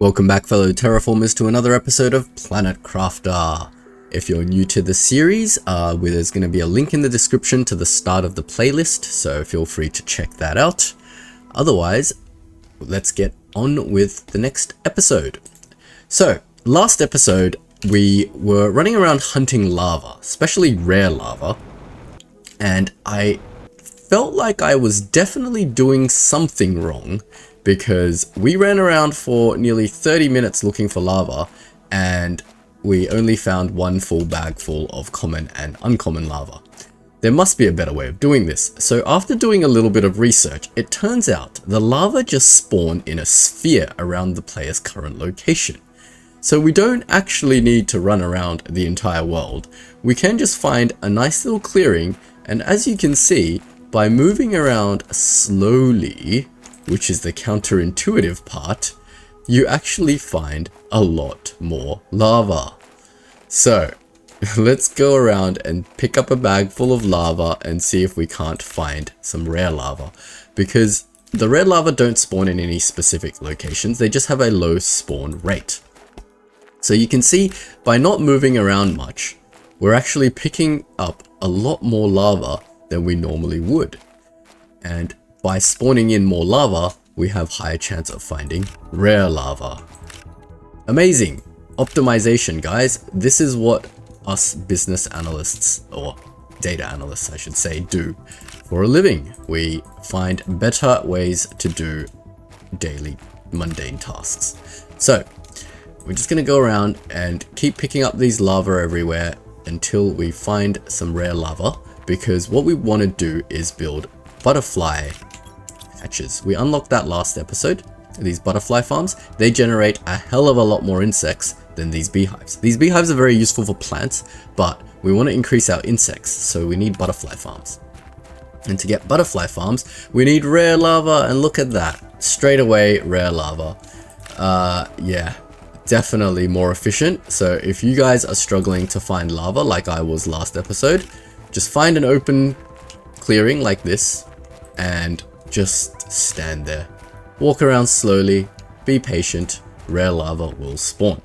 Welcome back, fellow terraformers, to another episode of Planet Crafter. If you're new to the series, there's going to be a link in the description to the start of the playlist, so feel free to check that out. Otherwise, let's get on with the next episode. So, last episode, we were running around hunting lava, especially rare lava, and I felt like I was definitely doing something wrong, because we ran around for nearly 30 minutes looking for lava, and we only found one full bag full of common and uncommon lava. There must be a better way of doing this. So after doing a little bit of research, it turns out the lava just spawn in a sphere around the player's current location. So we don't actually need to run around the entire world. We can just find a nice little clearing, and as you can see, by moving around slowly, which is the counterintuitive part, you actually find a lot more lava. So let's go around and pick up a bag full of lava and see if we can't find some rare lava, because the rare lava don't spawn in any specific locations, they just have a low spawn rate. So you can see by not moving around much, we're actually picking up a lot more lava than we normally would. And by spawning in more lava, we have higher chance of finding rare lava. Amazing! Optimization, guys. This is what us business analysts, or data analysts I should say, do for a living. We find better ways to do daily mundane tasks. So, we're just going to go around and keep picking up these lava everywhere until we find some rare lava, because what we want to do is build butterfly hatches. We unlocked that last episode. These butterfly farms, they generate a hell of a lot more insects than these beehives. These beehives are very useful for plants, but we want to increase our insects, so we need butterfly farms. And to get butterfly farms, we need rare lava, and look at that. Straight away, rare lava. Yeah, definitely more efficient. So if you guys are struggling to find lava like I was last episode, just find an open clearing like this and just stand there. Walk around slowly, be patient, rare lava will spawn.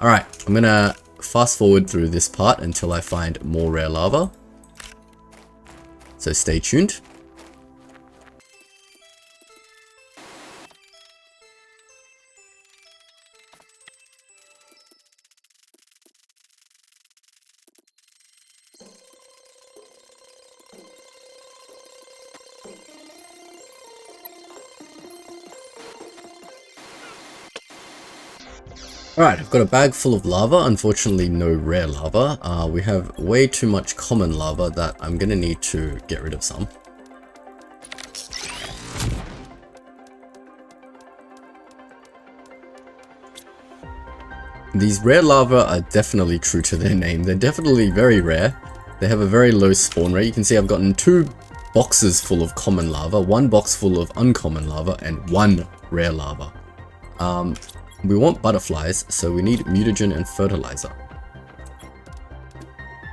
Alright, I'm gonna fast forward through this part until I find more rare lava. So stay tuned. Alright, I've got a bag full of lava, unfortunately no rare lava. We have way too much common lava that I'm gonna need to get rid of some. These rare lava are definitely true to their name. They're definitely very rare. They have a very low spawn rate. You can see I've gotten 2 boxes full of common lava, 1 box full of uncommon lava, and 1 rare lava. We want butterflies, so we need mutagen and fertilizer.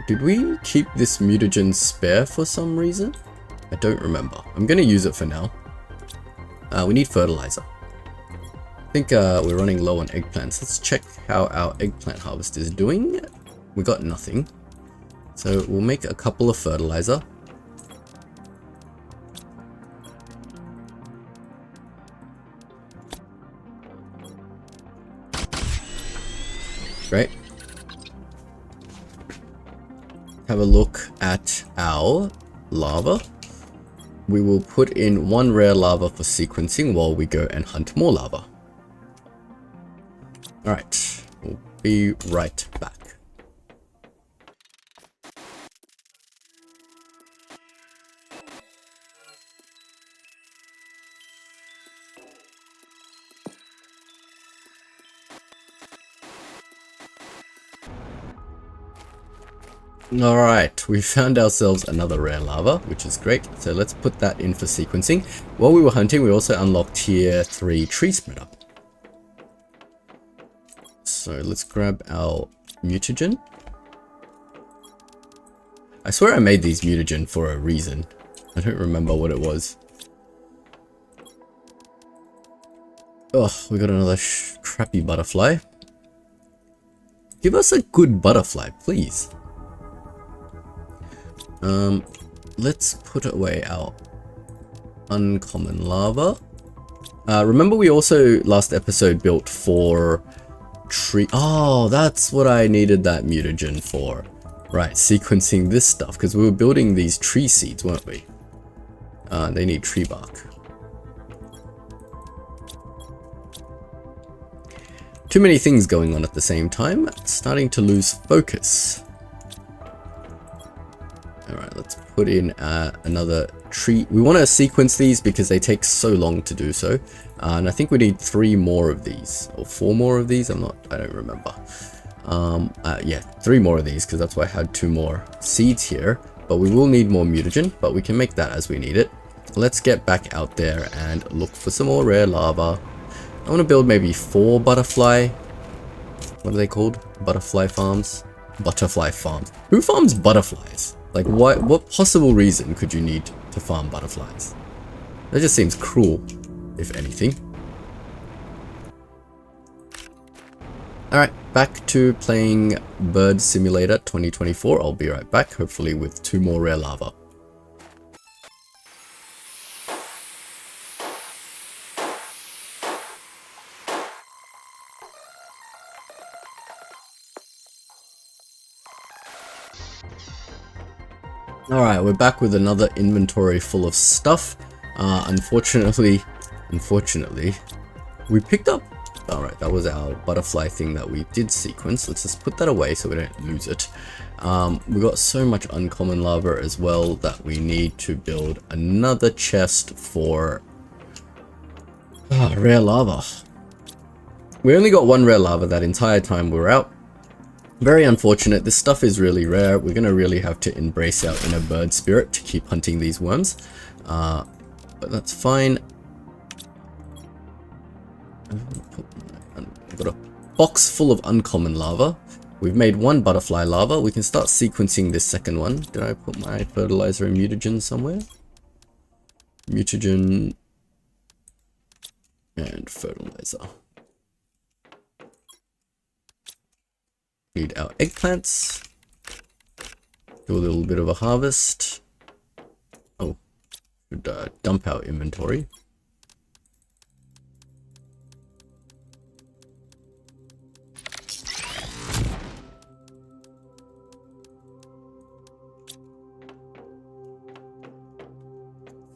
Did we keep this mutagen spare for some reason? I don't remember. I'm going to use it for now. We need fertilizer. I think we're running low on eggplants. Let's check how our eggplant harvest is doing. We got nothing. So we'll make a couple of fertilizer. Great. Have a look at our lava. We will put in 1 rare lava for sequencing while we go and hunt more lava. Alright, we'll be right back. Alright, we found ourselves another rare lava, which is great. So let's put that in for sequencing. While we were hunting, we also unlocked tier 3 tree spreader. So let's grab our mutagen. I swear I made these mutagen for a reason. I don't remember what it was. Oh, we got another crappy butterfly. Give us a good butterfly, please. Let's put away our uncommon lava. Remember we also last episode built 4 tree. Oh, that's what I needed that mutagen for. Right, sequencing this stuff because we were building these tree seeds, weren't we? They need tree bark. Too many things going on at the same time. Starting to lose focus. Alright, let's put in another tree. We want to sequence these because they take so long to do so. And I think we need 3 more of these. Or 4 more of these? I don't remember. Yeah, 3 more of these because that's why I had 2 more seeds here. But we will need more mutagen, but we can make that as we need it. Let's get back out there and look for some more rare lava. I want to build maybe 4 butterfly. What are they called? Butterfly farms? Butterfly farms. Who farms butterflies? Like what possible reason could you need to farm butterflies? That just seems cruel, if anything. Alright, back to playing Bird Simulator 2024. I'll be right back, hopefully with 2 more rare lava. Alright, we're back with another inventory full of stuff. Unfortunately, we picked up... Alright, that was our butterfly thing that we did sequence. Let's just put that away so we don't lose it. We got so much uncommon lava as well that we need to build another chest for rare lava. We only got 1 rare lava that entire time we were out. Very unfortunate. This stuff is really rare. We're going to really have to embrace our inner bird spirit to keep hunting these worms. But that's fine. I've got a box full of uncommon lava. We've made 1 butterfly lava. We can start sequencing this second one. Did I put my fertilizer and mutagen somewhere? Mutagen and fertilizer. Need our eggplants. Do a little bit of a harvest. Oh, should dump our inventory.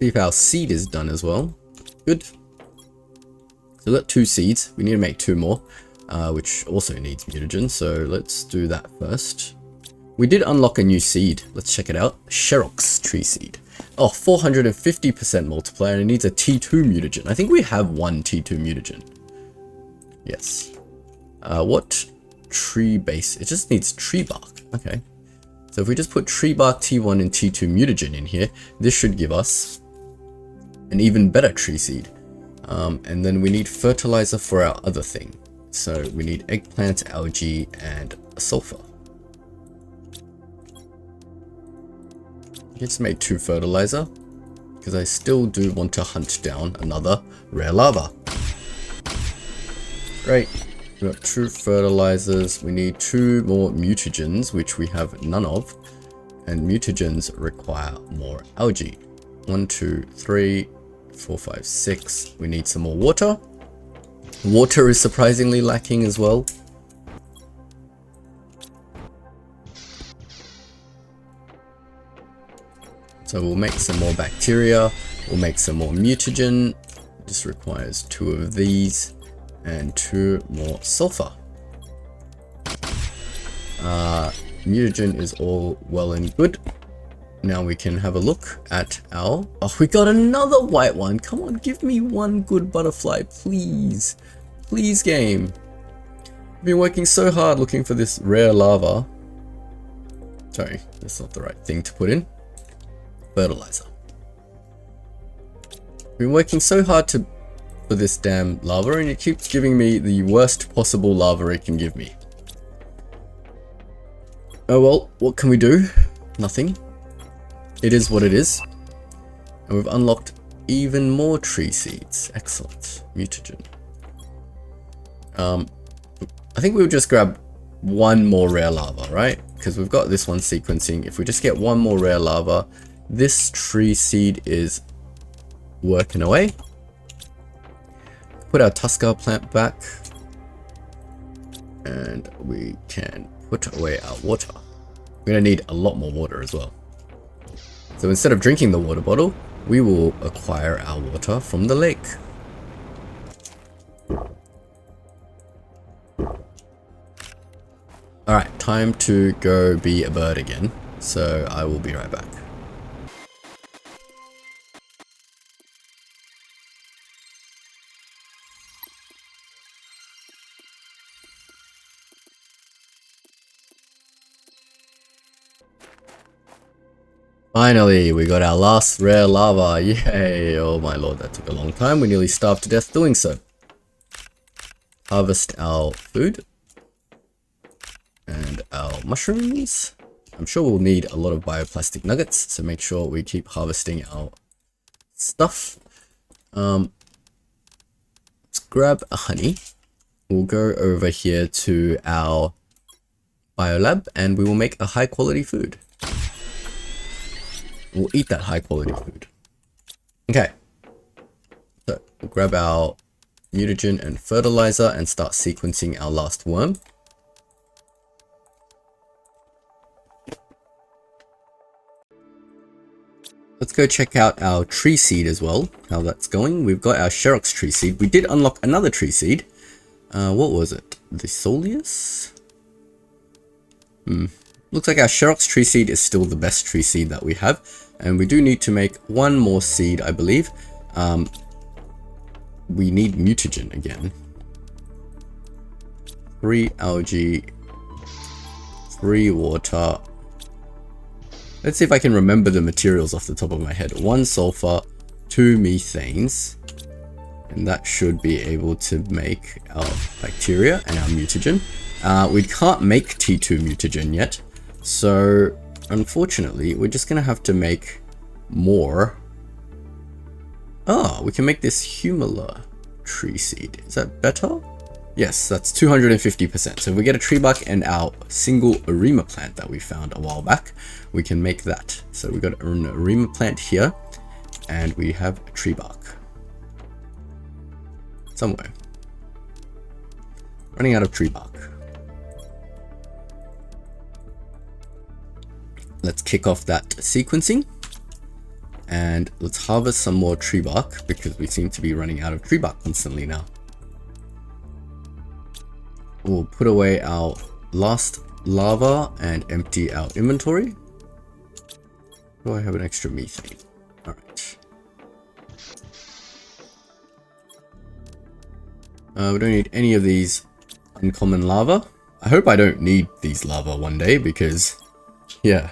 See if our seed is done as well. Good. So we've got 2 seeds. We need to make 2 more. Which also needs mutagen, so let's do that first. We did unlock a new seed. Let's check it out. Sherox tree seed. Oh, 450% multiplier, and it needs a T2 mutagen. I think we have 1 T2 mutagen. Yes. What tree base? It just needs tree bark. Okay. So if we just put tree bark T1 and T2 mutagen in here, this should give us an even better tree seed. And then we need fertilizer for our other thing. So we need eggplant, algae, and sulfur. I just made 2 fertilizer because I still do want to hunt down another rare lava. Great. We got 2 fertilizers. We need 2 more mutagens, which we have none of. And mutagens require more algae. 1, 2, 3, 4, 5, 6. We need some more water. Water is surprisingly lacking as well. So we'll make some more bacteria. We'll make some more mutagen. This requires 2 of these and 2 more sulfur. Mutagen is all well and good. Now we can have a look at our... Oh, we got another white one. Come on, give me 1 good butterfly, please. Please, game. I've been working so hard looking for this rare lava. Sorry, that's not the right thing to put in. Fertilizer. I've been working so hard for this damn lava, and it keeps giving me the worst possible lava it can give me. Oh well, what can we do? Nothing. It is what it is. And we've unlocked even more tree seeds. Excellent. Mutagen. I think we'll just grab one more rare lava, right? Because we've got this one sequencing. If we just get one more rare lava, this tree seed is working away. Put our Tuskar plant back. And we can put away our water. We're going to need a lot more water as well. So instead of drinking the water bottle, we will acquire our water from the lake. Alright, time to go be a bird again. So I will be right back. Finally, we got our last rare lava. Yay! Oh my lord, that took a long time. We nearly starved to death doing so. Harvest our food. And our mushrooms. I'm sure we'll need a lot of bioplastic nuggets, so make sure we keep harvesting our stuff. Let's grab a honey. We'll go over here to our biolab and we will make a high quality food. We'll eat that high quality food. Okay. So we'll grab our mutagen and fertilizer and start sequencing our last worm. Let's go check out our tree seed as well, how that's going. We've got our Sherox tree seed. We did unlock another tree seed. What was it? The Soleus? Looks like our Sherox tree seed is still the best tree seed that we have. And we do need to make one more seed, I believe. We need mutagen again. 3 algae, 3 water. Let's see if I can remember the materials off the top of my head. 1 sulfur, 2 methanes. And that should be able to make our bacteria and our mutagen. We can't make T2 mutagen yet. So, unfortunately, we're just going to have to make more. Oh, we can make this humula tree seed. Is that better? Yes, that's 250%. So if we get a tree bark and our single Arima plant that we found a while back, we can make that. So we got an Arima plant here, and we have a tree bark. Somewhere. Running out of tree bark. Let's kick off that sequencing. And let's harvest some more tree bark, because we seem to be running out of tree bark constantly now. We'll put away our last lava and empty our inventory. Do I have an extra methane? Alright. We don't need any of these uncommon lava. I hope I don't need these lava one day because, yeah,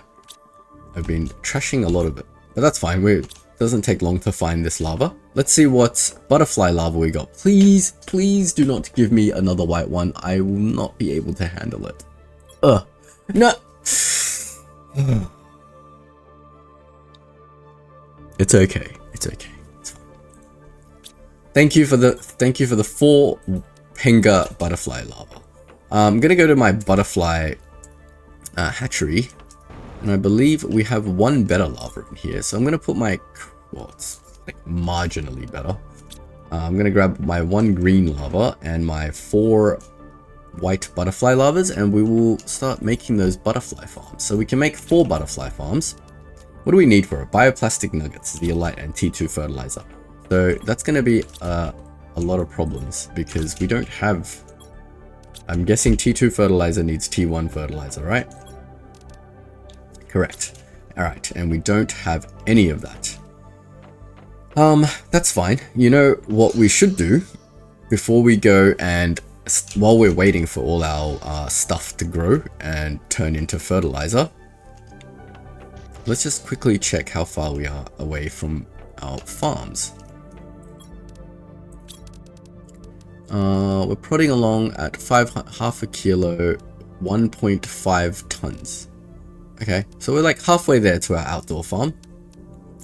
I've been trashing a lot of it. But that's fine. It doesn't take long to find this lava. Let's see what butterfly lava we got. Please, please do not give me another white one. I will not be able to handle it. No. It's okay. It's okay. It's fine. Thank you for the 4 Penga butterfly lava. I'm gonna go to my butterfly hatchery, and I believe we have 1 better lava in here. So I'm gonna put my, well, it's like marginally better. I'm gonna grab my 1 green lava and my 4 white butterfly lavas, and we will start making those butterfly farms. So we can make 4 butterfly farms. What do we need for it? Bioplastic nuggets, zeolite, and T2 fertilizer. So that's gonna be a lot of problems because we don't have. I'm guessing T2 fertilizer needs T1 fertilizer, right? Correct. All right, and we don't have any of that. That's fine. You know what we should do before we go and while we're waiting for all our stuff to grow and turn into fertilizer, let's just quickly check how far we are away from our farms. We're prodding along at half a kilo, 1.5 tons. Okay, so we're like halfway there to our outdoor farm.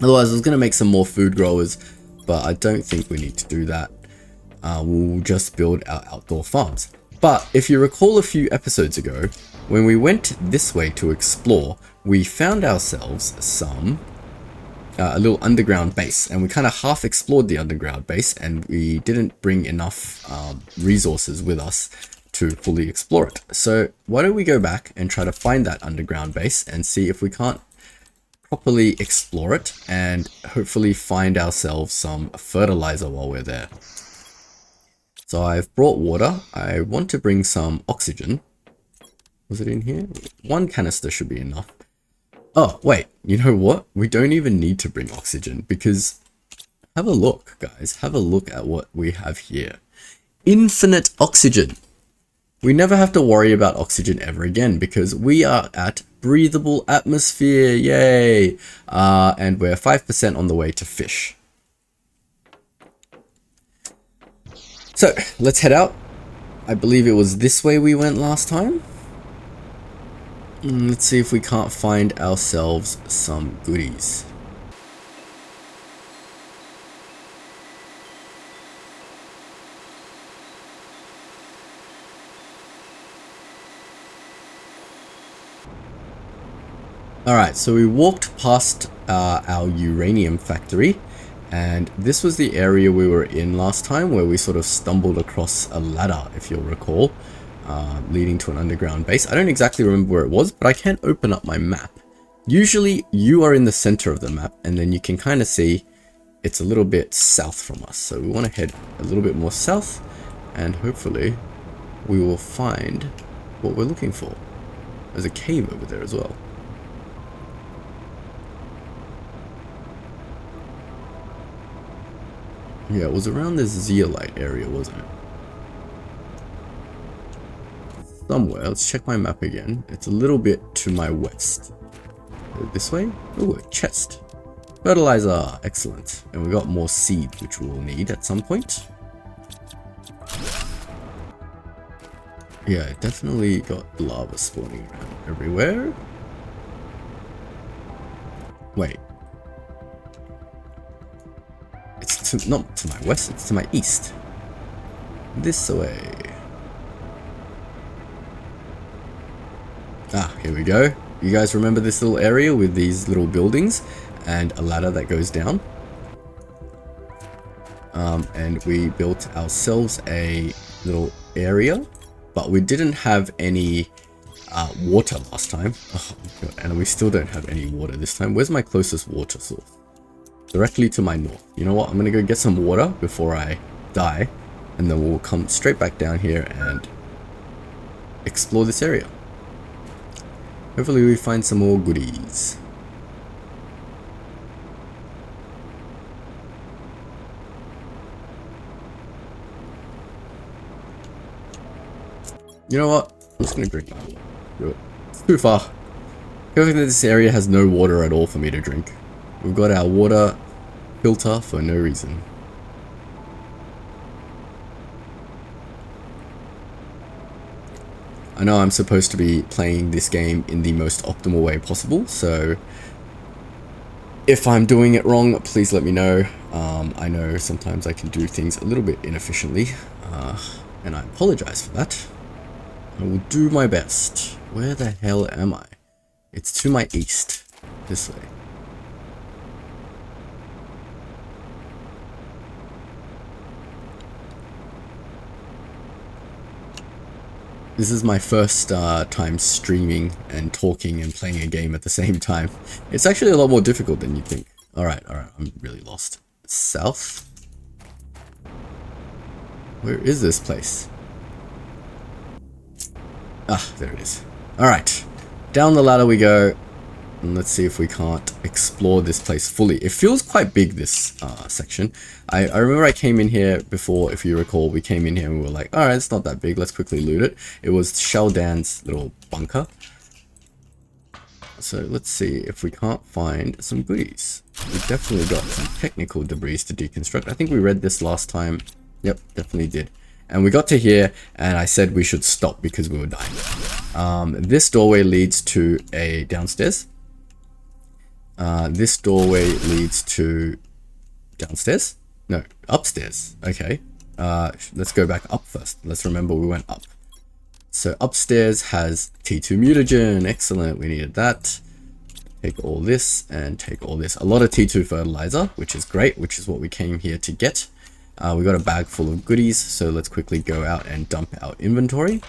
Otherwise, I was going to make some more food growers, but I don't think we need to do that. we'll just build our outdoor farms. But if you recall a few episodes ago, when we went this way to explore, we found ourselves a little underground base, and we kind of half explored the underground base, and we didn't bring enough resources with us to fully explore it. So why don't we go back and try to find that underground base and see if we can't properly explore it and hopefully find ourselves some fertilizer while we're there. So I've brought water. I want to bring some oxygen. Was it in here? One canister should be enough. Oh, wait, you know what? We don't even need to bring oxygen because have a look, guys. Have a look at what we have here. Infinite oxygen. We never have to worry about oxygen ever again because we are at breathable atmosphere. Yay! And we're 5% on the way to fish. So let's head out. I believe it was this way we went last time. Let's see if we can't find ourselves some goodies. Alright, so we walked past our uranium factory, and this was the area we were in last time where we sort of stumbled across a ladder, if you'll recall. Leading to an underground base. I don't exactly remember where it was, but I can open up my map. Usually you are in the center of the map, and then you can kind of see it's a little bit south from us. So we want to head a little bit more south, and hopefully we will find what we're looking for. There's a cave over there as well. Yeah, it was around this zeolite area, wasn't it? Somewhere. Let's check my map again. It's a little bit to my west. This way? Oh, a chest. Fertilizer. Excellent. And we got more seeds, which we'll need at some point. Yeah, it definitely got lava spawning around everywhere. Wait. It's not to my west, it's to my east. This way. Ah, here we go. You guys remember this little area with these little buildings and a ladder that goes down? And we built ourselves a little area, but we didn't have any water last time. Oh my God, and we still don't have any water this time. Where's my closest water source? Directly to my north. You know what? I'm gonna go get some water before I die, and then we'll come straight back down here and explore this area. Hopefully we find some more goodies. You know what? I'm just gonna drink that. Do it. It's too far. I feel like this area has no water at all for me to drink. We've got our water filter for no reason. I know I'm supposed to be playing this game in the most optimal way possible, so if I'm doing it wrong, please let me know. I know sometimes I can do things a little bit inefficiently, and I apologize for that. I will do my best. Where the hell am I? It's to my east. This way. This is my first time streaming and talking and playing a game at the same time. It's actually a lot more difficult than you think. Alright, I'm really lost. South? Where is this place? Ah, there it is. Alright, down the ladder we go. And let's see if we can't explore this place fully. It feels quite big, this section. I remember I came in here before, if you recall, we came in here and we were like, alright, it's not that big, let's quickly loot it. It was Sheldan's little bunker. So let's see if we can't find some goodies. We definitely got some technical debris to deconstruct. I think we read this last time. Yep, definitely did. And we got to here and I said we should stop because we were dying. This doorway leads to a downstairs. This doorway leads to downstairs? No, upstairs. Okay. let's go back up first. Let's remember we went up. So upstairs has T2 mutagen. Excellent, we needed that. Take all this and take all this. A lot of T2 fertilizer, which is great, which is what we came here to get. We got a bag full of goodies, so let's quickly go out and dump our inventory.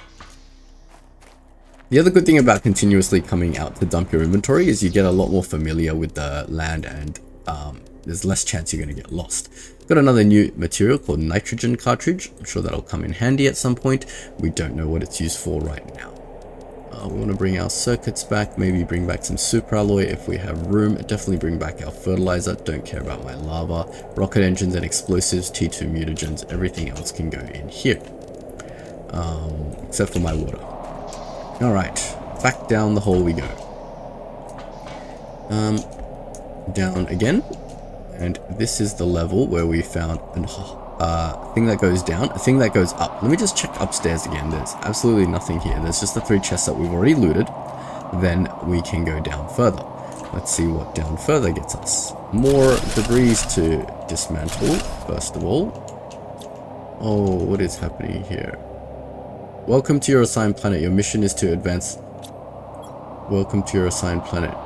The other good thing about continuously coming out to dump your inventory is you get a lot more familiar with the land, and there's less chance you're going to get lost. Got another new material called nitrogen cartridge. I'm sure that'll come in handy at some point. We don't know what it's used for right now. We want to bring our circuits back, maybe bring back some super alloy if we have room. Definitely bring back our fertilizer. Don't care about my lava. Rocket engines and explosives, T2 mutagens, everything else can go in here. Except for my water. Alright, back down the hole we go. Down again. And this is the level where we found a thing that goes down, a thing that goes up. Let me just check upstairs again. There's absolutely nothing here. There's just the 3 chests that we've already looted. Then we can go down further. Let's see what down further gets us. More debris to dismantle, first of all. Oh, what is happening here? Welcome to your assigned planet. Your mission is to advance. Welcome to your assigned planet.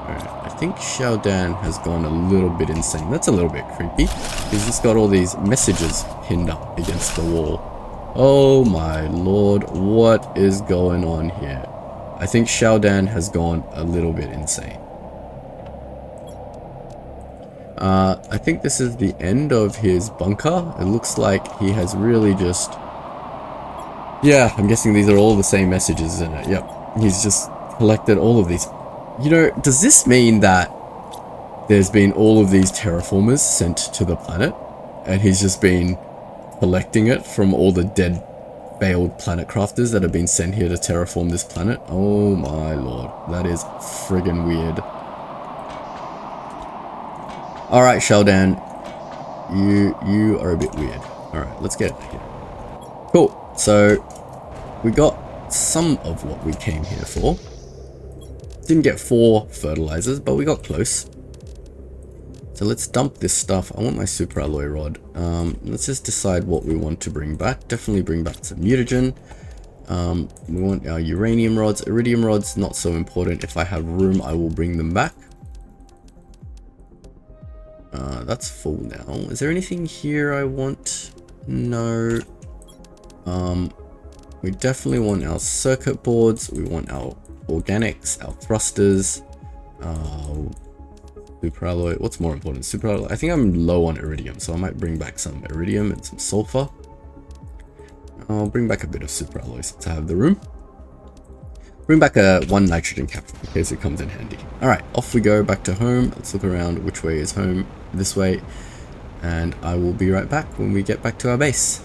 I think Xiaodan has gone a little bit insane. That's a little bit creepy. He's just got all these messages pinned up against the wall. Oh my lord, what is going on here? I think Xiaodan has gone a little bit insane. I think this is the end of his bunker. It looks like he has really just... Yeah, I'm guessing these are all the same messages, isn't it? Yep, he's just collected all of these. You know, does this mean that there's been all of these terraformers sent to the planet and he's just been collecting it from all the dead failed planet crafters that have been sent here to terraform this planet? Oh my lord, that is friggin' weird. Alright, Sheldon, you are a bit weird. Alright, let's get out of here. Cool, so we got some of what we came here for. Didn't get 4 fertilizers, but we got close. So let's dump this stuff. I want my super alloy rod. Let's just decide what we want to bring back. Definitely bring back some mutagen. We want our uranium rods. Iridium rods, not so important. If I have room, I will bring them back. That's full now. Is there anything here I want? No. We definitely want our circuit boards. We want our organics, our thrusters, super alloy. What's more important? Super alloy. I think I'm low on iridium, so I might bring back some iridium and some sulfur. I'll bring back a bit of super alloy since I have the room. Bring back one nitrogen capsule in case it comes in handy. Alright, off we go back to home. Let's look around. Which way is home? This way. And I will be right back when we get back to our base.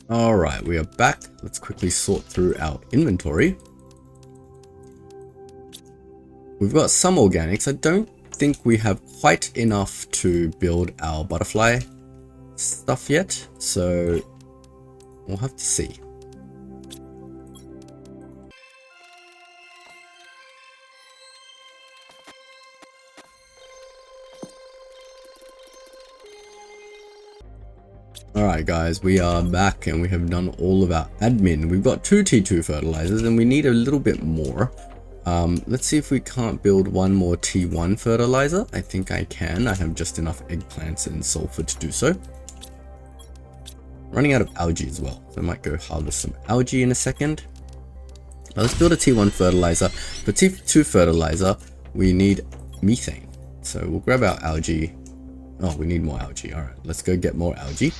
Alright, we are back. Let's quickly sort through our inventory. We've got some organics. I don't think we have quite enough to build our butterfly stuff yet, so we'll have to see. Alright guys, we are back and we have done all of our admin. We've got 2 T2 fertilizers and we need a little bit more. Let's see if we can't build one more T1 fertilizer. I think I can. I have just enough eggplants and sulfur to do so. Running out of algae as well, so I might go harvest some algae in a second. Now let's build a T1 fertilizer. For T2 fertilizer, we need methane. So we'll grab our algae. Oh, we need more algae. Alright, let's go get more algae.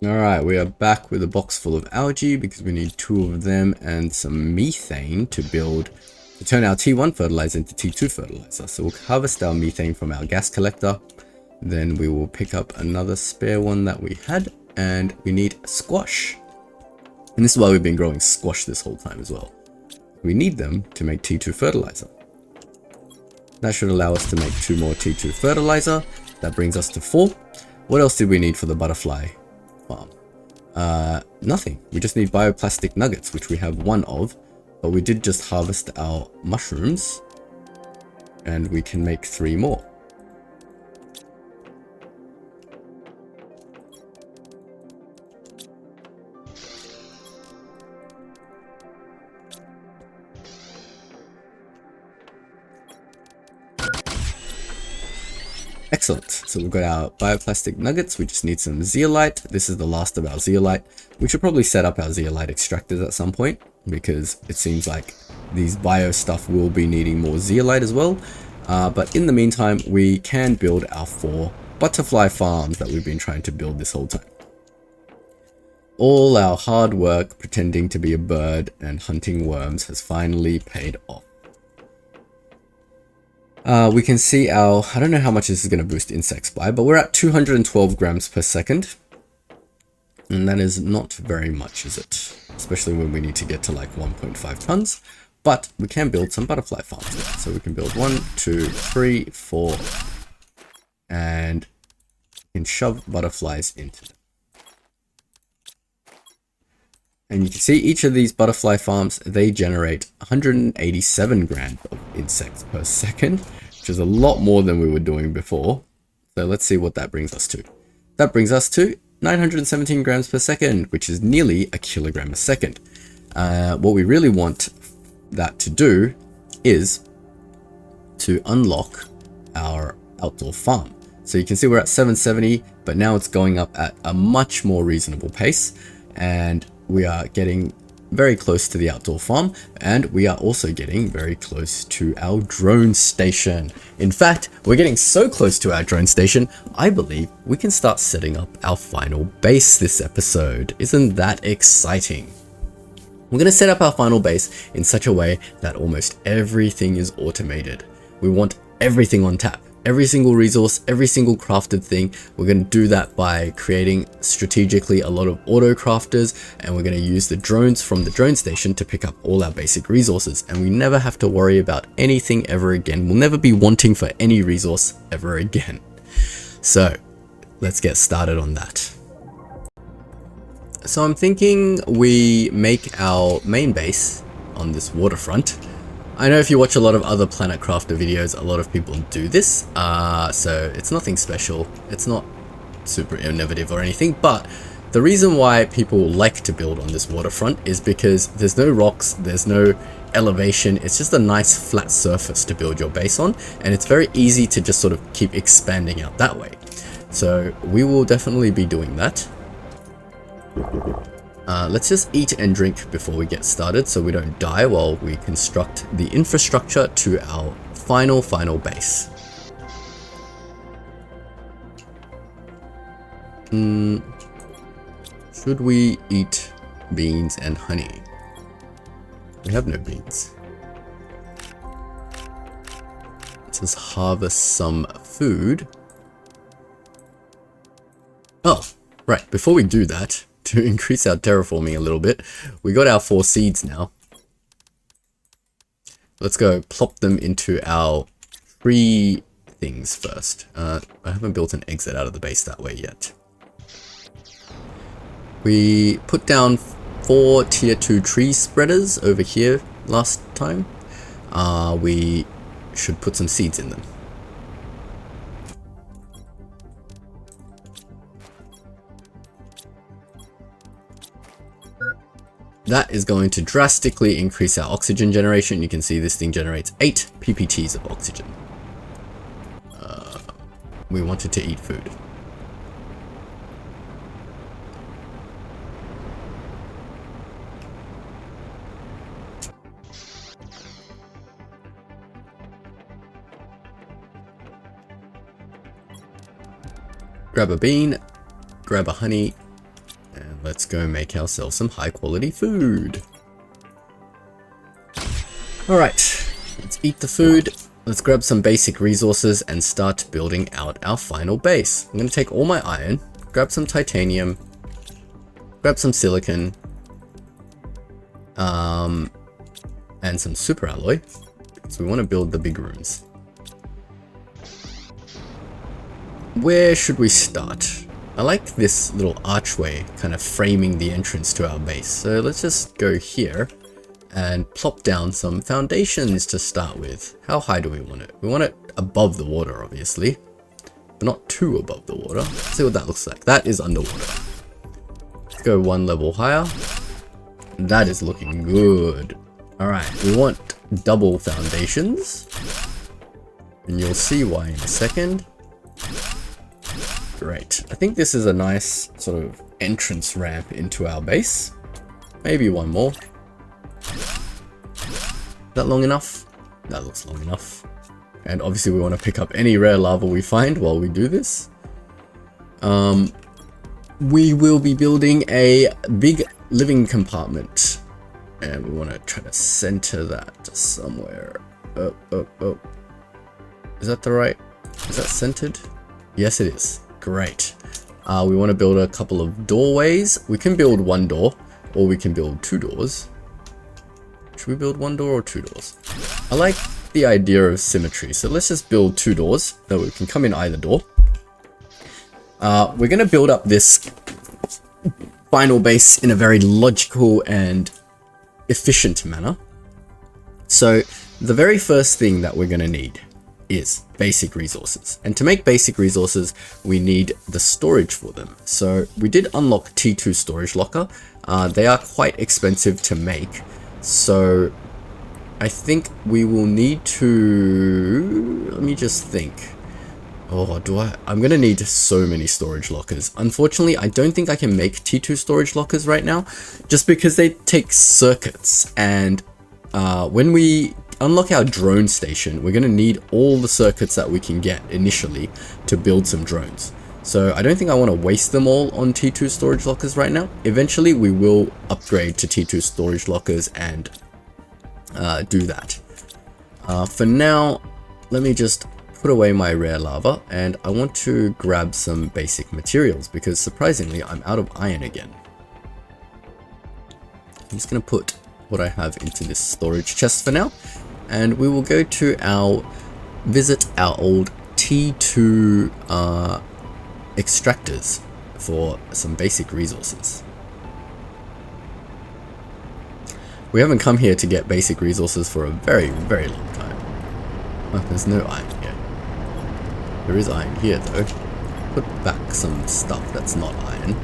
Alright, we are back with a box full of algae because we need 2 of them and some methane to turn our T1 fertilizer into T2 fertilizer. So we'll harvest our methane from our gas collector. Then we will pick up another spare one that we had, and we need squash. And this is why we've been growing squash this whole time as well. We need them to make T2 fertilizer. That should allow us to make 2 more T2 fertilizer. That brings us to 4. What else did we need for the butterfly farm? Nothing. We just need bioplastic nuggets, which we have 1 of, but we did just harvest our mushrooms and we can make 3 more. Excellent. So we've got our bioplastic nuggets. We just need some zeolite. This is the last of our zeolite. We should probably set up our zeolite extractors at some point, because it seems like these bio stuff will be needing more zeolite as well. But in the meantime, we can build our 4 butterfly farms that we've been trying to build this whole time. All our hard work pretending to be a bird and hunting worms has finally paid off. We can see our, I don't know how much this is going to boost insects by, but we're at 212 grams per second. And that is not very much, is it? Especially when we need to get to like 1.5 tons. But we can build some butterfly farms now. So we can build 1, 2, 3, 4. And we can shove butterflies into them. And you can see each of these butterfly farms, they generate 187 grams of insects per second, which is a lot more than we were doing before. So let's see what that brings us to. That brings us to 917 grams per second, which is nearly a kilogram a second. What we really want that to do is to unlock our outdoor farm. So you can see we're at 770, but now it's going up at a much more reasonable pace. And we are getting very close to the outdoor farm, and we are also getting very close to our drone station. In fact, we're getting so close to our drone station, I believe we can start setting up our final base this episode. Isn't that exciting? We're going to set up our final base in such a way that almost everything is automated. We want everything on tap. Every single resource, every single crafted thing. We're going to do that by creating strategically a lot of auto crafters, and we're going to use the drones from the drone station to pick up all our basic resources, and we never have to worry about anything ever again. We'll never be wanting for any resource ever again. So let's get started on that. So I'm thinking we make our main base on this waterfront. I know if you watch a lot of other Planet Crafter videos, a lot of people do this, so it's nothing special. It's not super innovative or anything, but the reason why people like to build on this waterfront is because there's no rocks, there's no elevation, it's just a nice flat surface to build your base on, and it's very easy to just sort of keep expanding out that way. So we will definitely be doing that. Let's just eat and drink before we get started so we don't die while we construct the infrastructure to our final base. Should we eat beans and honey? We have no beans. Let's just harvest some food. Oh, right, before we do that, to increase our terraforming a little bit, we got our 4 seeds now. Let's go plop them into our tree things first. I haven't built an exit out of the base that way yet. We put down 4 tier 2 tree spreaders over here last time. We should put some seeds in them. That is going to drastically increase our oxygen generation. You can see this thing generates 8 ppts of oxygen. We wanted to eat food. Grab a bean, grab a honey, and let's go make ourselves some high quality food. Alright, let's eat the food. Let's grab some basic resources and start building out our final base. I'm going to take all my iron, grab some titanium, grab some silicon, and some super alloy. So we want to build the big rooms. where should we start? I like this little archway kind of framing the entrance to our base. So let's just go here and plop down some foundations to start with. How high do we want it? We want it above the water, obviously, but not too above the water. Let's see what that looks like. That is underwater. Let's go one level higher. That is looking good. All right, we want double foundations, and you'll see why in a second. Great. I think this is a nice sort of entrance ramp into our base. Maybe one more. Is that long enough? That looks long enough. And obviously we want to pick up any rare lava we find while we do this. We will be building a big living compartment. And we want to try to center that somewhere. Oh. Is that the right? Is that centered? Yes, it is. Great. We want to build a couple of doorways. We can build one door, or we can build two doors. Should we build one door or two doors? I like the idea of symmetry, so let's just build two doors that we can come in either door. We're going to build up this final base in a very logical and efficient manner. So the very first thing that we're going to need is basic resources, and to make basic resources we need the storage for them. So we did unlock T2 storage locker. They are quite expensive to make, so I think we will need to, let me just think. I'm gonna need so many storage lockers. Unfortunately, I don't think I can make T2 storage lockers right now, just because they take circuits, and when we unlock our drone station, we're going to need all the circuits that we can get initially to build some drones. So I don't think I want to waste them all on T2 storage lockers right now. Eventually we will upgrade to T2 storage lockers and do that. For now, let me just put away my rare lava, and I want to grab some basic materials because surprisingly I'm out of iron again. I'm just going to put what I have into this storage chest for now, and we will go to visit our old T2 extractors for some basic resources. We haven't come here to get basic resources for a very, very long time. Oh, there's no iron here. There is iron here though. Put back some stuff that's not iron.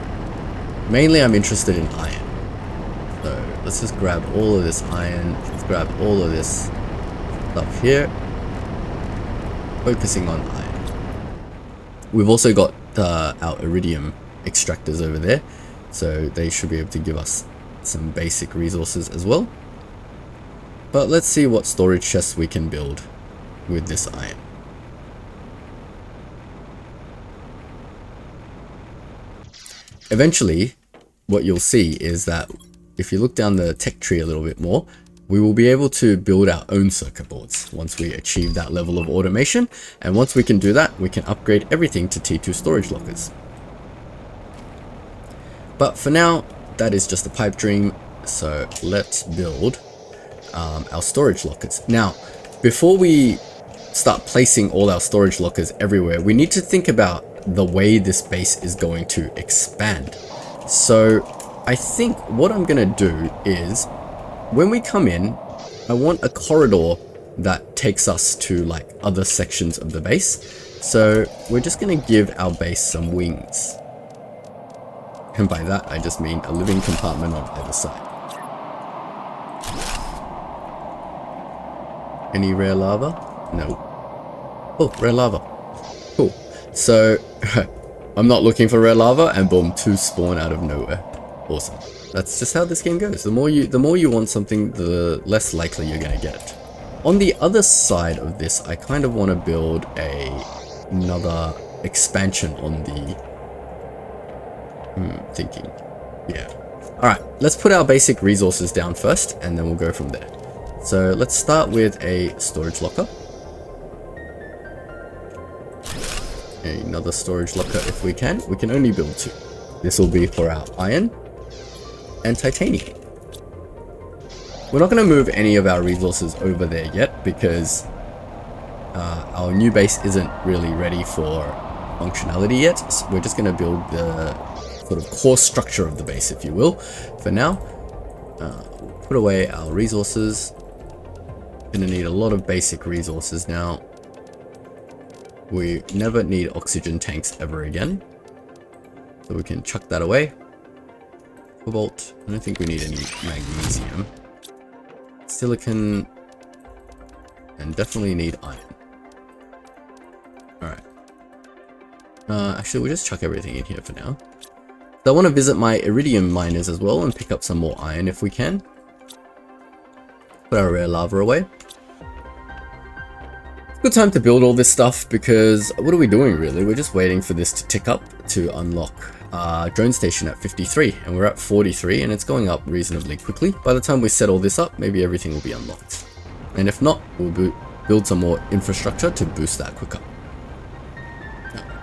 Mainly I'm interested in iron. So let's just grab all of this iron. Let's grab all of this stuff here. Focusing on iron. We've also got our iridium extractors over there. So they should be able to give us some basic resources as well. But let's see what storage chests we can build with this iron. Eventually, what you'll see is that if you look down the tech tree a little bit more, we will be able to build our own circuit boards once we achieve that level of automation. And once we can do that, we can upgrade everything to T2 storage lockers. But for now, that is just a pipe dream. So let's build our storage lockers. Now, before we start placing all our storage lockers everywhere, we need to think about the way this base is going to expand. So I think what I'm going to do is, when we come in, I want a corridor that takes us to like other sections of the base. So we're just going to give our base some wings. And by that, I just mean a living compartment on either side. Any rare lava? No. Oh, rare lava. Cool. So I'm not looking for rare lava, and boom, two spawn out of nowhere. Awesome. That's just how this game goes. The more you want something, the less likely you're gonna get it. On the other side of this, I kind of want to build another expansion on the thinking. Yeah. Alright, let's put our basic resources down first, and then we'll go from there. So let's start with a storage locker. Another storage locker if we can. We can only build two. This will be for our iron and titanium. We're not going to move any of our resources over there yet because our new base isn't really ready for functionality yet. So we're just going to build the sort of core structure of the base, if you will, for now. Put away our resources. Gonna need a lot of basic resources now. We never need oxygen tanks ever again, so we can chuck that away. Cobalt, I don't think we need any magnesium. Silicon, and definitely need iron. Alright. Actually, we'll just chuck everything in here for now. So I want to visit my iridium miners as well and pick up some more iron if we can. Put our rare lava away. Good time to build all this stuff because what are we doing really? We're just waiting for this to tick up to unlock drone station at 53, and we're at 43 and it's going up reasonably quickly. By the time we set all this up, maybe everything will be unlocked. And if not, we'll build some more infrastructure to boost that quicker.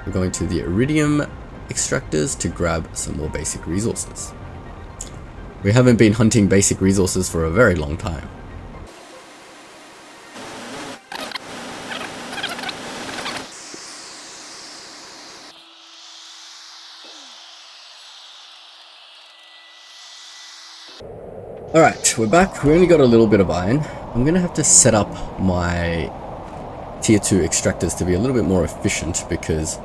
We're going to the iridium extractors to grab some more basic resources. We haven't been hunting basic resources for a very long time. Alright, we're back. We only got a little bit of iron. I'm gonna have to set up my tier 2 extractors to be a little bit more efficient because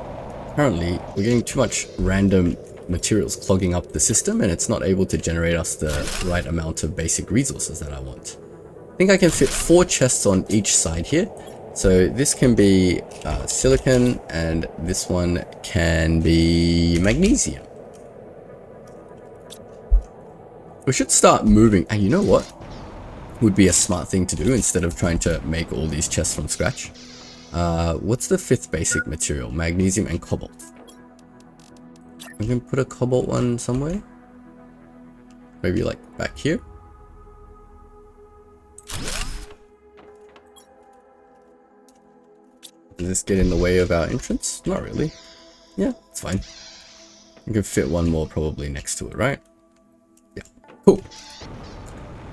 currently we're getting too much random materials clogging up the system and it's not able to generate us the right amount of basic resources that I want. I think I can fit 4 chests on each side here. So this can be silicon and this one can be magnesium. We should start moving, and you know what would be a smart thing to do instead of trying to make all these chests from scratch? What's the 5th basic material? Magnesium and cobalt. We can put a cobalt one somewhere. Maybe like back here. Does this get in the way of our entrance? Not really. Yeah, it's fine. We can fit one more probably next to it, right? Cool.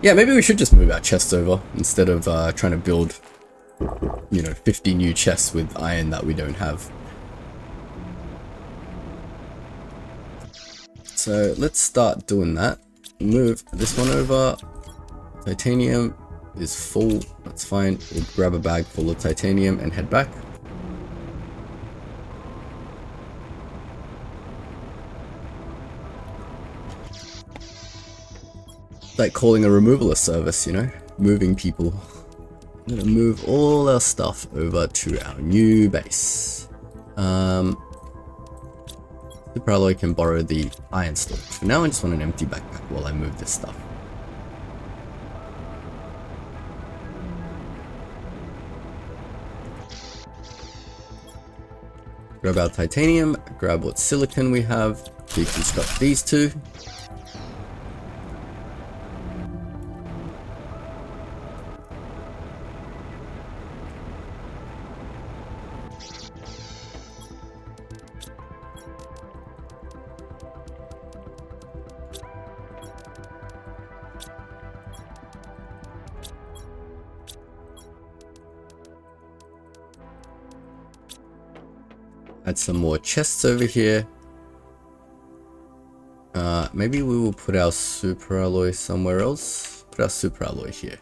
Yeah, maybe we should just move our chests over instead of trying to build, you know, 50 new chests with iron that we don't have. So let's start doing that. Move this one over. Titanium is full. That's fine. We'll grab a bag full of titanium and head back. Like calling a removalist service, you know, moving people. I'm gonna move all our stuff over to our new base. Superalloy can borrow the iron storage. For now, I just want an empty backpack while I move this stuff. Grab our titanium, grab what silicon we have, deconstruct these two. Add some more chests over here. Maybe we will put our superalloy somewhere else. Put our superalloy here.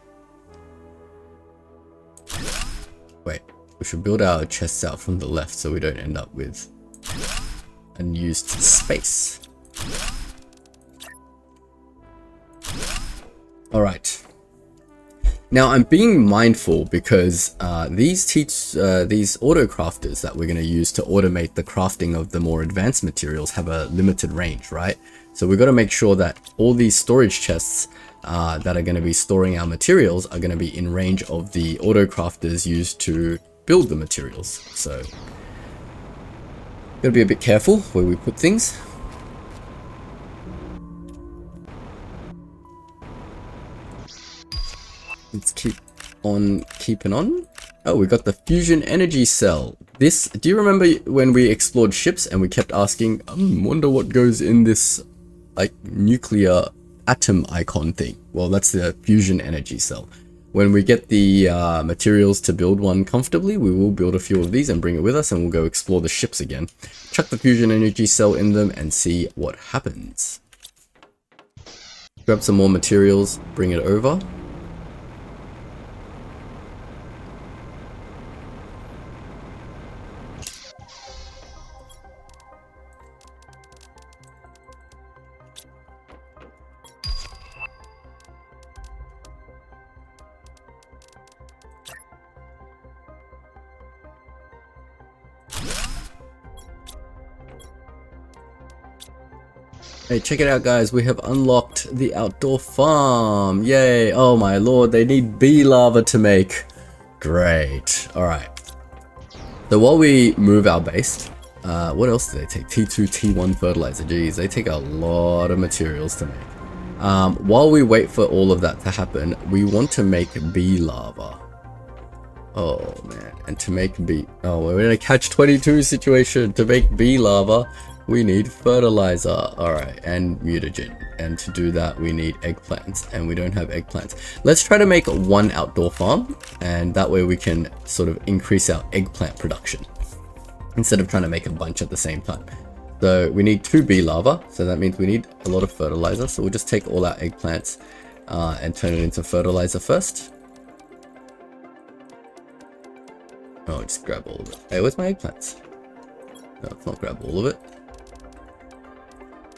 Wait, we should build our chests out from the left so we don't end up with unused space. Alright. Now I'm being mindful because these auto crafters that we're going to use to automate the crafting of the more advanced materials have a limited range, right? So we've got to make sure that all these storage chests that are going to be storing our materials are going to be in range of the auto crafters used to build the materials. So gotta be a bit careful where we put things. Let's keep on keeping on. Oh, we got the fusion energy cell. This, do you remember when we explored ships and we kept asking, wonder what goes in this like nuclear atom icon thing? Well, that's the fusion energy cell. When we get the materials to build one comfortably, we will build a few of these and bring it with us, and we'll go explore the ships again. Chuck the fusion energy cell in them and see what happens. Grab some more materials, bring it over. Hey, check it out guys, we have unlocked the outdoor farm. Yay! Oh my lord, they need bee lava to make. Great. Alright. So while we move our base, what else do they take? T2, T1 fertilizer. Geez, they take a lot of materials to make. While we wait for all of that to happen, we want to make bee lava. Oh man, and to make bee... Oh, we're in a catch-22 situation. To make bee lava, we need fertilizer. Alright, and mutagen. And to do that, we need eggplants, and we don't have eggplants. Let's try to make one outdoor farm, and that way we can sort of increase our eggplant production instead of trying to make a bunch at the same time. So we need 2 bee lava, so that means we need a lot of fertilizer. So we'll just take all our eggplants and turn it into fertilizer first. Oh, just grab all of it. Hey, where's my eggplants? No, let's not grab all of it.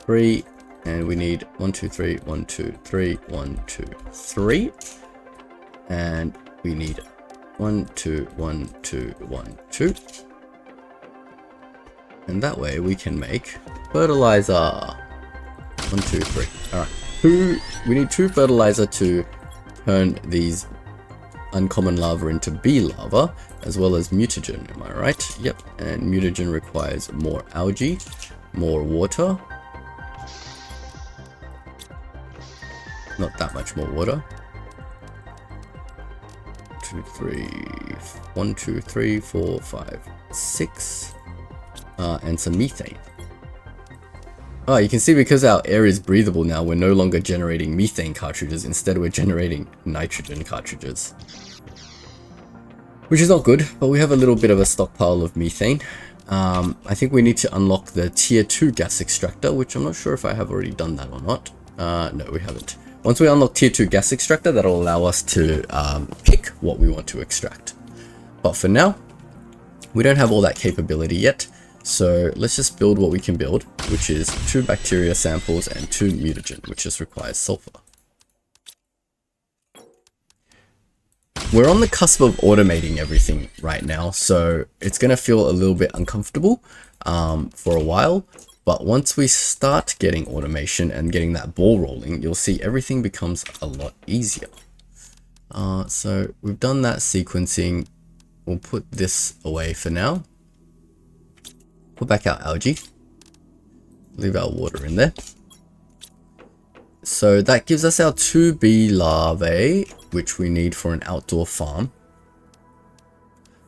3, and we need 1, 2, 3, 1, 2, 3, 1, 2, 3, and we need 1, 2, 1, 2, 1, 2, and that way we can make fertilizer. 1, 2, 3. All right, we need 2 fertilizer to turn these uncommon lava into bee lava, as well as mutagen. Am I right? Yep. And mutagen requires more algae, more water. Not that much more water. 2, 3, 1, 2, 3, 4, 5, 6, and some methane. Oh, you can see because our air is breathable now, we're no longer generating methane cartridges. Instead, we're generating nitrogen cartridges, which is not good, but we have a little bit of a stockpile of methane. I think we need to unlock the tier 2 gas extractor, which I'm not sure if I have already done that or not. No, we haven't. Once we unlock tier 2 gas extractor, that'll allow us to pick what we want to extract. But for now, we don't have all that capability yet. So let's just build what we can build, which is 2 bacteria samples and 2 mutagen, which just requires sulfur. We're on the cusp of automating everything right now, so it's going to feel a little bit uncomfortable for a while. But once we start getting automation and getting that ball rolling, you'll see everything becomes a lot easier. So we've done that sequencing. We'll put this away for now. Put back our algae. Leave our water in there. So that gives us our 2 bee larvae, which we need for an outdoor farm.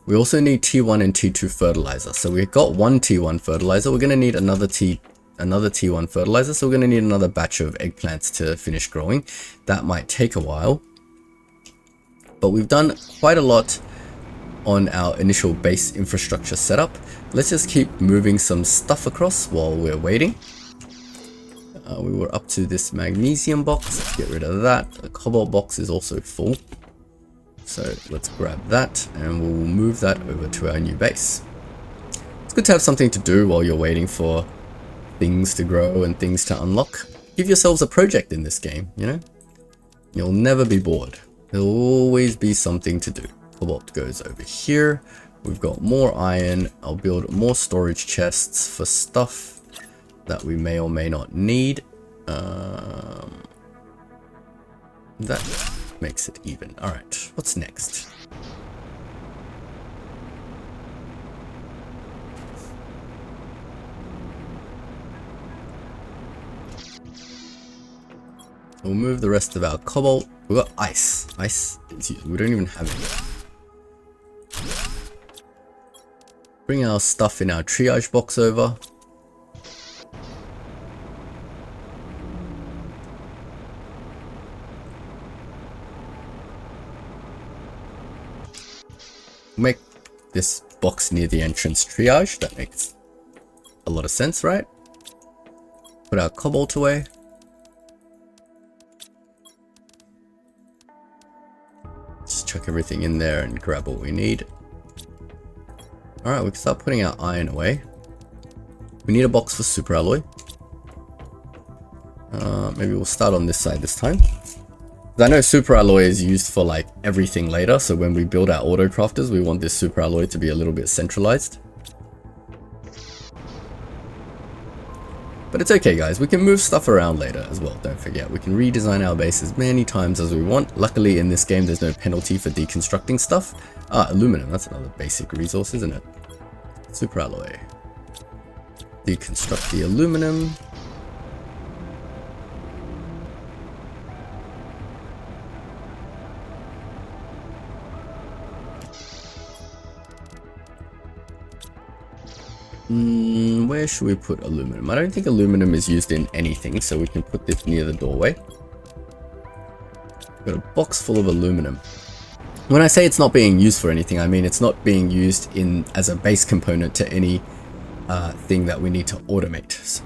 We also need T1 and T2 fertilizer. So we've got 1 T1 fertilizer. We're going to need another T1 fertilizer. So we're going to need another batch of eggplants to finish growing. That might take a while. But we've done quite a lot on our initial base infrastructure setup. Let's just keep moving some stuff across while we're waiting. We were up to this magnesium box. Let's get rid of that. The cobalt box is also full. So let's grab that and we'll move that over to our new base. It's good to have something to do while you're waiting for things to grow and things to unlock. Give yourselves a project in this game, you know? You'll never be bored. There'll always be something to do. Cobalt goes over here. We've got more iron. I'll build more storage chests for stuff that we may or may not need. That makes it even. All right, what's next? We'll move the rest of our cobalt. We've got ice. Ice, we don't even have any. Bring our stuff in our triage box over. Make this box near the entrance triage. That makes a lot of sense, right? Put our cobalt away. Just chuck everything in there and grab what we need. Alright, we can start putting our iron away. We need a box for super alloy. Maybe we'll start on this side this time. I know super alloy is used for like everything later, so when we build our auto crafters, we want this super alloy to be a little bit centralized. But it's okay guys, we can move stuff around later as well, don't forget. We can redesign our base as many times as we want. Luckily in this game there's no penalty for deconstructing stuff. Aluminum, that's another basic resource, isn't it? Super alloy. Deconstruct the aluminum. Where should we put aluminum? I don't think aluminum is used in anything, so we can put this near the doorway. Got a box full of aluminum. When I say it's not being used for anything, I mean it's not being used as a base component to any thing that we need to automate.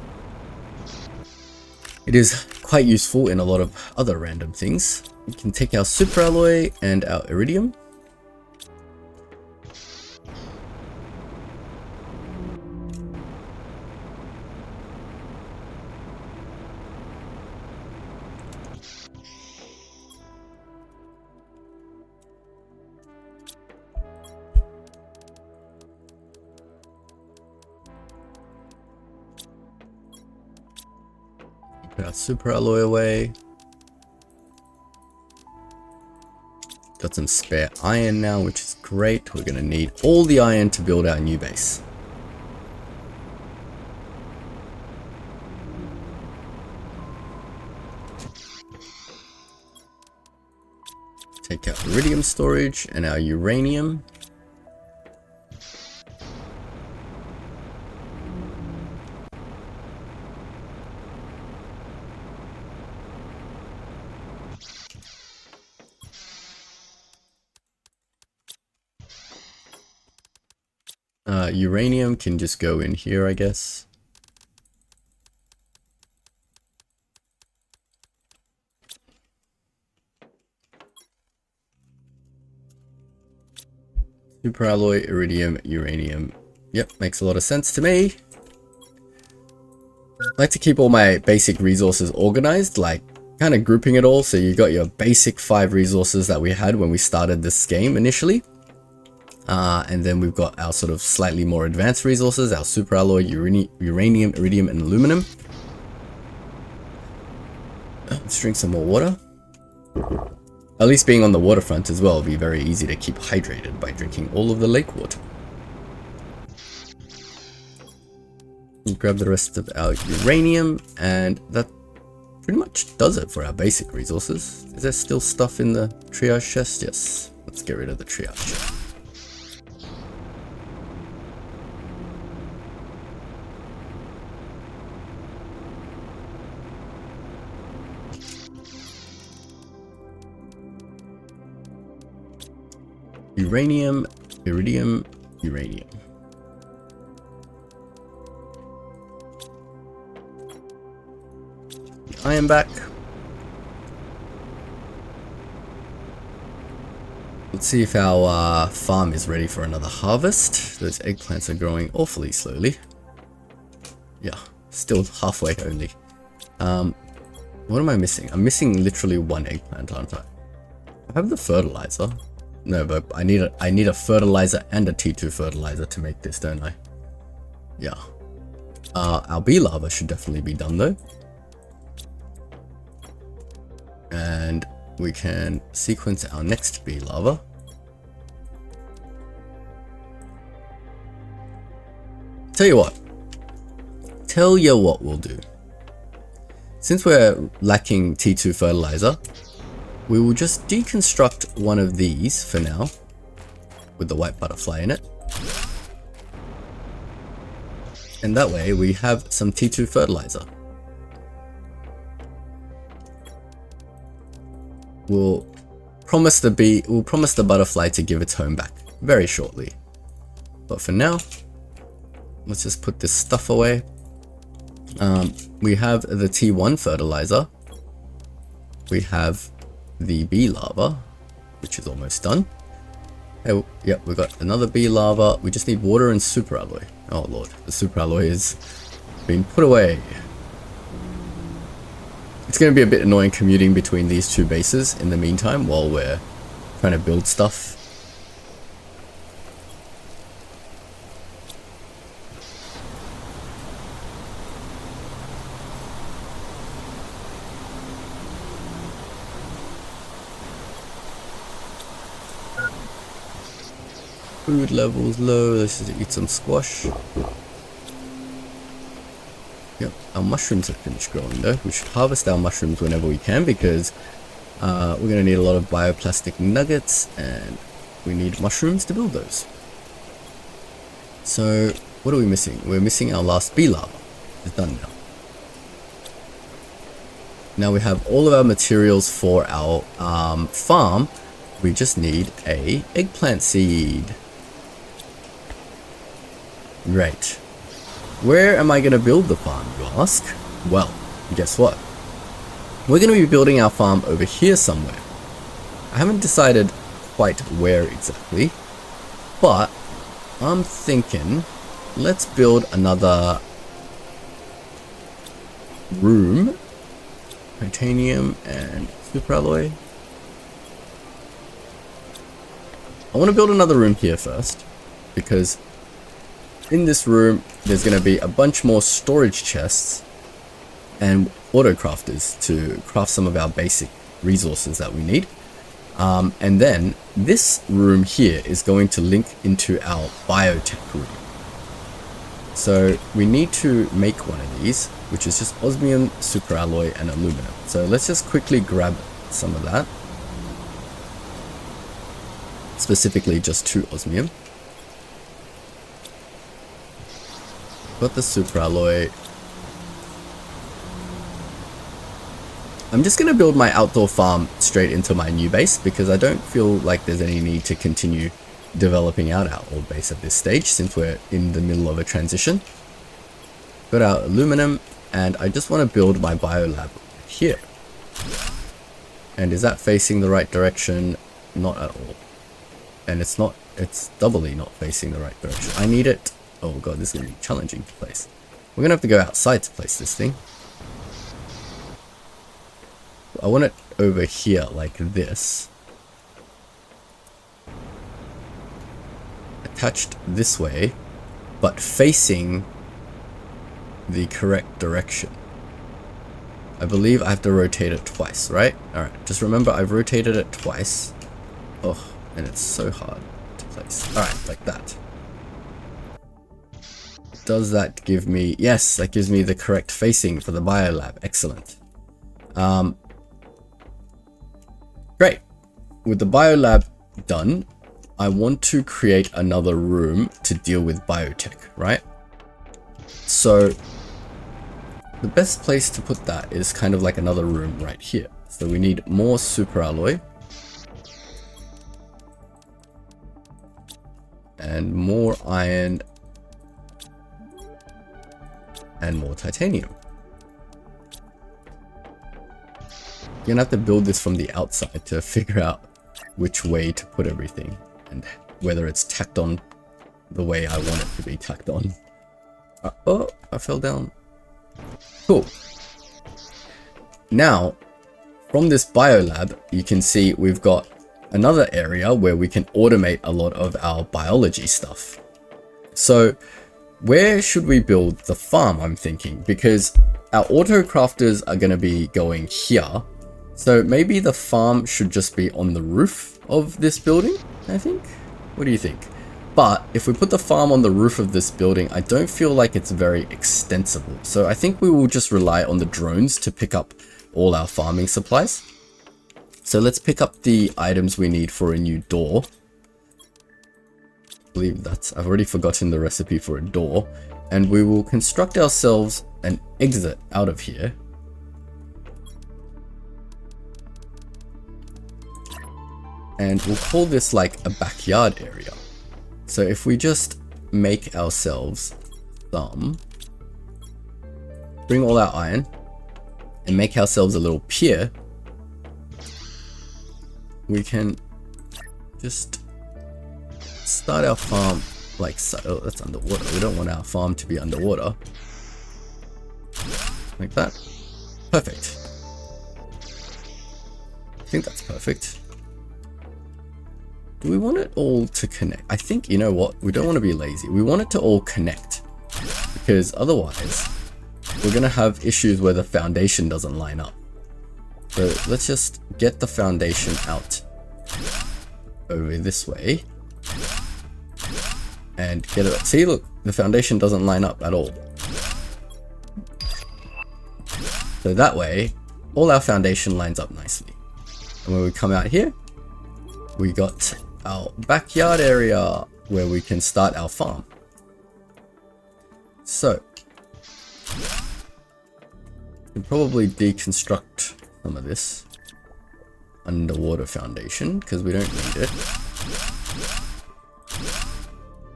It is quite useful in a lot of other random things. We can take our super alloy and our iridium. Put our super alloy away. Got some spare iron now, which is great. We're going to need all the iron to build our new base. Take out iridium storage and our uranium. Uranium can just go in here, I guess. Super alloy, iridium, uranium. Yep, makes a lot of sense to me. I like to keep all my basic resources organized, like kind of grouping it all. So you got your basic 5 resources that we had when we started this game initially. And then we've got our sort of slightly more advanced resources, our super alloy, uranium, iridium, and aluminum. Let's drink some more water. At least being on the waterfront as well will be very easy to keep hydrated by drinking all of the lake water. And grab the rest of our uranium, and that pretty much does it for our basic resources. Is there still stuff in the triage chest? Yes. Let's get rid of the triage chest. Uranium, iridium, uranium. Iron back. Let's see if our farm is ready for another harvest. Those eggplants are growing awfully slowly. Yeah, still halfway only. What am I missing? I'm missing literally 1 eggplant, aren't I? I have the fertilizer. No, but I need a fertilizer and a T2 fertilizer to make this, don't I? Yeah. Our bee larva should definitely be done though. And we can sequence our next bee larva. Tell you what we'll do. Since we're lacking T2 fertilizer, we will just deconstruct one of these for now, with the white butterfly in it. And that way we have some T2 fertilizer. We'll promise the butterfly to give its home back. very shortly. But for now, let's just put this stuff away. We have the T1 fertilizer. We have the bee larva, which is almost done. Oh, yep, we got another bee larva. We just need water and super alloy. Oh lord, the super alloy is being put away. It's going to be a bit annoying commuting between these two bases in the meantime while we're trying to build stuff. Food levels low. Let's just eat some squash. Yep, our mushrooms have finished growing though. We should harvest our mushrooms whenever we can because we're going to need a lot of bioplastic nuggets and we need mushrooms to build those. So what are we missing? We're missing our last bee larva. It's done now. Now we have all of our materials for our farm. We just need a eggplant seed. Great. Where am I going to build the farm, you ask? Well, guess what? We're going to be building our farm over here somewhere. I haven't decided quite where exactly, but I'm thinking let's build another room. Titanium and superalloy. I want to build another room here first because in this room there's going to be a bunch more storage chests and auto crafters to craft some of our basic resources that we need. And then this room here is going to link into our biotech room. So we need to make one of these, which is just osmium, superalloy, and aluminum. So let's just quickly grab some of that. Specifically just 2 osmium. Got the superalloy. I'm just going to build my outdoor farm straight into my new base because I don't feel like there's any need to continue developing out our old base at this stage since we're in the middle of a transition. Got our aluminum and I just want to build my biolab here. And is that facing the right direction? Not at all. And it's not, it's doubly not facing the right direction. I need it. Oh god, this is going to be challenging to place. We're going to have to go outside to place this thing. I want it over here like this. Attached this way, but facing the correct direction. I believe I have to rotate it twice, right? Alright, just remember I've rotated it twice. Oh, and it's so hard to place. Alright, like that. Does that give me... Yes, that gives me the correct facing for the biolab. Excellent. Great. With the biolab done, I want to create another room to deal with biotech, right? So the best place to put that is kind of like another room right here. So we need more superalloy and more iron and more titanium. You're gonna have to build this from the outside to figure out which way to put everything and whether it's tacked on the way I want it to be tacked on. Oh, I fell down. Cool. Now, from this biolab, you can see we've got another area where we can automate a lot of our biology stuff. So where should we build the farm, I'm thinking, because our auto crafters are going to be going here. So maybe the farm should just be on the roof of this building, I think. What do you think? But if we put the farm on the roof of this building, I don't feel like it's very extensible. So I think we will just rely on the drones to pick up all our farming supplies. So let's pick up the items we need for a new door. I believe that's... I've already forgotten the recipe for a door. And we will construct ourselves an exit out of here. And we'll call this like a backyard area. So if we just make ourselves some, bring all our iron, and make ourselves a little pier, we can just start our farm like so. Oh, that's underwater. We don't want our farm to be underwater. Like that. Perfect. I think that's perfect. Do we want it all to connect? I think, you know what? We don't want to be lazy. We want it to all connect. Because otherwise, we're going to have issues where the foundation doesn't line up. So let's just get the foundation out over this way. And get it. See, look, the foundation doesn't line up at all. So that way, all our foundation lines up nicely. And when we come out here, we got our backyard area where we can start our farm. So, we can probably deconstruct some of this underwater foundation because we don't need it.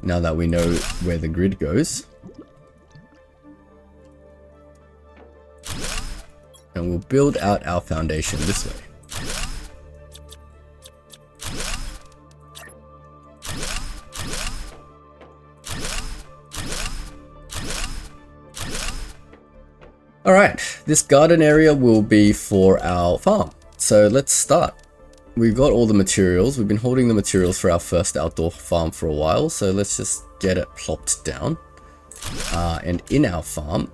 Now that we know where the grid goes. And we'll build out our foundation this way. Alright, this garden area will be for our farm. So let's start. We've got all the materials. We've been holding the materials for our first outdoor farm for a while. So let's just get it plopped down. And in our farm,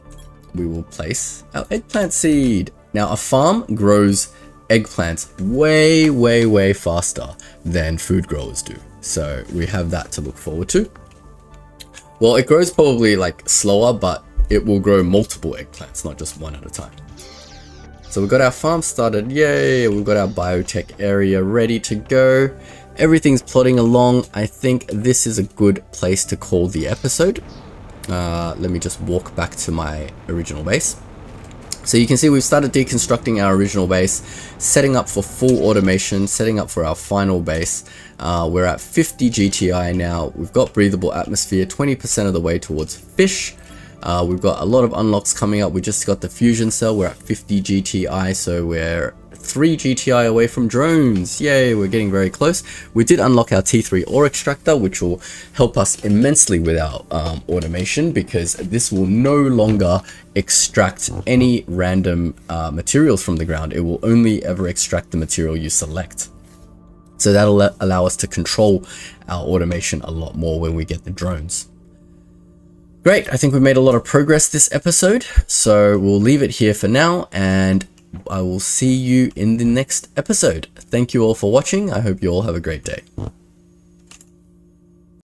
we will place our eggplant seed. Now a farm grows eggplants way faster than food growers do. So we have that to look forward to. Well, it grows probably like slower, but it will grow multiple eggplants, not just one at a time. So we've got our farm started, yay! We've got our biotech area ready to go. Everything's plodding along. I think this is a good place to call the episode. Let me just walk back to my original base. So you can see we've started deconstructing our original base, setting up for full automation, setting up for our final base. We're at 50 GTI now. We've got breathable atmosphere, 20% of the way towards fish. We've got a lot of unlocks coming up. We just got the fusion cell. We're at 50 GTI, so we're 3 GTI away from drones. Yay, we're getting very close. We did unlock our T3 ore extractor, which will help us immensely with our automation, because this will no longer extract any random materials from the ground. It will only ever extract the material you select. So that'll allow us to control our automation a lot more when we get the drones. Great, I think we've made a lot of progress this episode, so we'll leave it here for now, and I will see you in the next episode. Thank you all for watching. I hope you all have a great day.